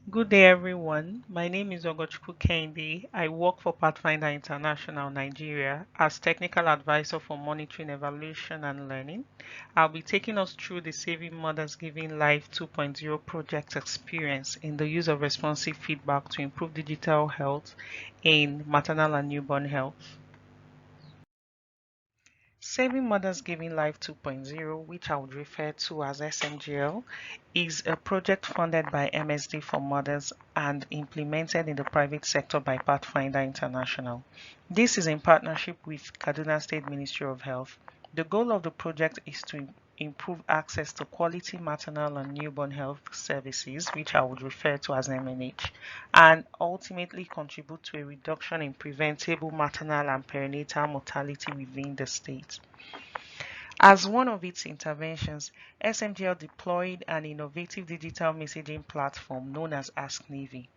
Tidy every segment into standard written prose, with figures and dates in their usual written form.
Good day, everyone. My name is Ogochukwu Kende. I work for Pathfinder International Nigeria as Technical Advisor for Monitoring, Evaluation, and Learning. I'll be taking us through the Saving Mothers Giving Life 2.0 project experience in the use of responsive feedback to improve digital health in maternal and newborn health. Saving Mothers Giving Life 2.0, which I would refer to as SMGL, is a project funded by MSD for Mothers and implemented in the private sector by Pathfinder International. This is in partnership with Kaduna State Ministry of Health. The goal of the project is to improve access to quality maternal and newborn health services, which I would refer to as MNH, and ultimately contribute to a reduction in preventable maternal and perinatal mortality within the state. As one of its interventions, SMGL deployed an innovative digital messaging platform known as Ask Navy.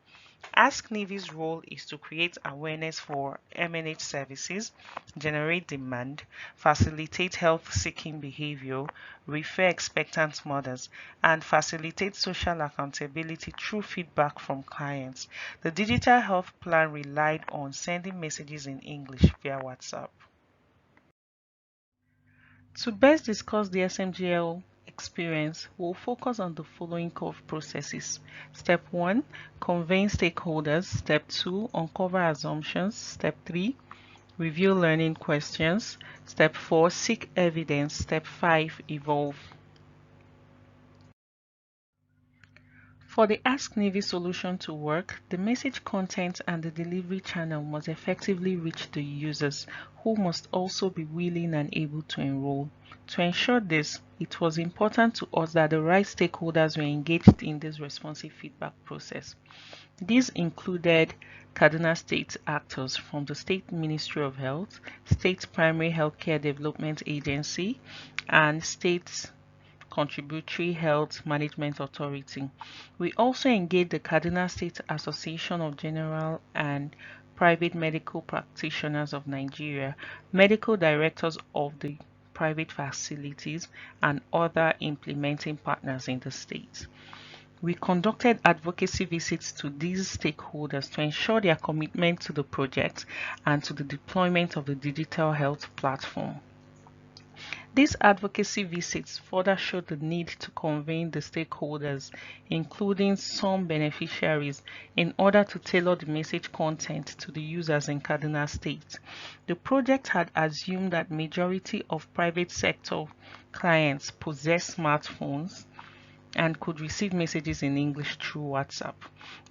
Ask Navy's role is to create awareness for MNH services, generate demand, facilitate health-seeking behavior, refer expectant mothers, and facilitate social accountability through feedback from clients. The digital health plan relied on sending messages in English via WhatsApp. To best discuss the SMGL experience, we'll focus on the following core processes. Step 1, conveying stakeholders. Step 2, uncover assumptions. Step 3, review learning questions. Step 4, seek evidence. Step 5, evolve. For the Ask Navy solution to work, the message content and the delivery channel must effectively reach the users, who must also be willing and able to enroll. To ensure this, it was important to us that the right stakeholders were engaged in this responsive feedback process. These included Kaduna State actors from the State Ministry of Health, State Primary Healthcare Development Agency, and State Contributory Health Management Authority. We also engaged the Kaduna State Association of General and Private Medical Practitioners of Nigeria, medical directors of the private facilities, and other implementing partners in the state. We conducted advocacy visits to these stakeholders to ensure their commitment to the project and to the deployment of the digital health platform. These advocacy visits further showed the need to convene the stakeholders, including some beneficiaries, in order to tailor the message content to the users in Kaduna State. The project had assumed that majority of private sector clients possess smartphones and could receive messages in English through WhatsApp.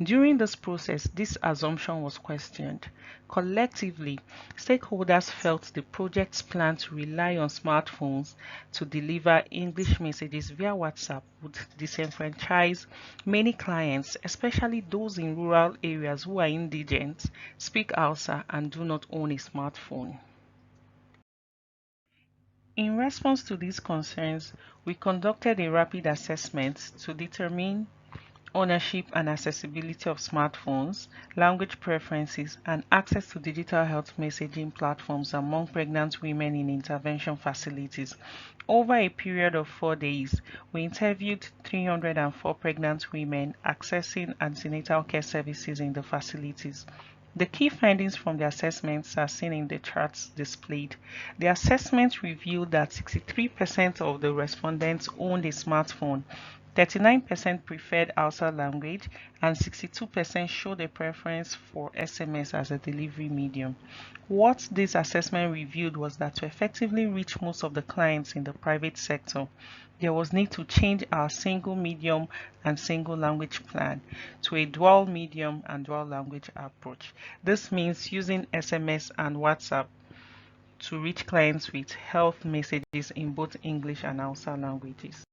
During this process, this assumption was questioned. Collectively, stakeholders felt the project's plan to rely on smartphones to deliver English messages via WhatsApp would disenfranchise many clients, especially those in rural areas who are indigent, speak Hausa, and do not own a smartphone. In response to these concerns, we conducted a rapid assessment to determine ownership and accessibility of smartphones, language preferences, and access to digital health messaging platforms among pregnant women in intervention facilities. Over a period of 4 days, we interviewed 304 pregnant women accessing antenatal care services in the facilities. The key findings from the assessments are seen in the charts displayed. The assessment revealed that 63% of the respondents owned a smartphone, 39% preferred Hausa language, and 62% showed a preference for SMS as a delivery medium. What this assessment revealed was that to effectively reach most of the clients in the private sector, there was need to change our single medium and single language plan to a dual medium and dual language approach. This means using SMS and WhatsApp to reach clients with health messages in both English and Hausa languages.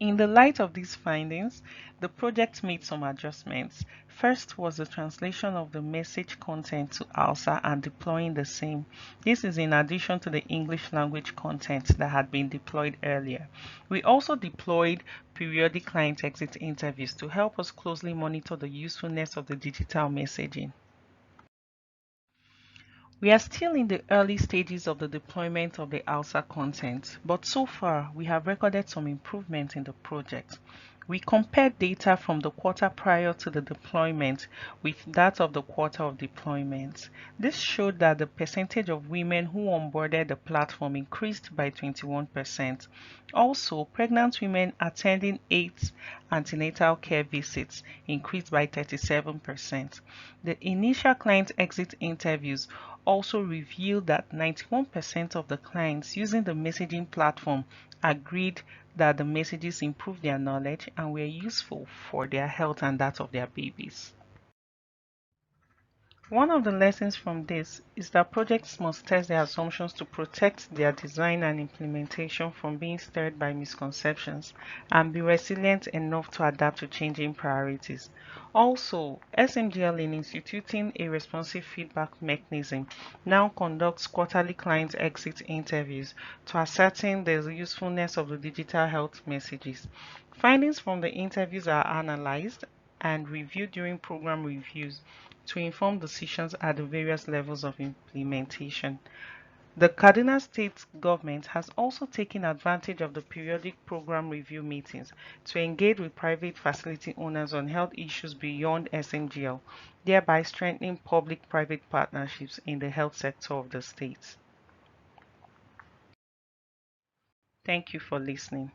In the light of these findings, the project made some adjustments. First was the translation of the message content to Hausa and deploying the same. This is in addition to the English language content that had been deployed earlier. We also deployed periodic client exit interviews to help us closely monitor the usefulness of the digital messaging. We are still in the early stages of the deployment of the ALSA content, but so far we have recorded some improvement in the project. We compared data from the quarter prior to the deployment with that of the quarter of deployment. This showed that the percentage of women who onboarded the platform increased by 21%. Also, pregnant women attending 8 antenatal care visits increased by 37%. The initial client exit interviews also revealed that 91% of the clients using the messaging platform agreed that the messages improved their knowledge and were useful for their health and that of their babies. One of the lessons from this is that projects must test their assumptions to protect their design and implementation from being stirred by misconceptions and be resilient enough to adapt to changing priorities. Also, SMGL in instituting a responsive feedback mechanism now conducts quarterly client exit interviews to ascertain the usefulness of the digital health messages. Findings from the interviews are analyzed and reviewed during program reviews to inform decisions at the various levels of implementation. The Kaduna State government has also taken advantage of the periodic program review meetings to engage with private facility owners on health issues beyond SMGL, thereby strengthening public-private partnerships in the health sector of the state. Thank you for listening.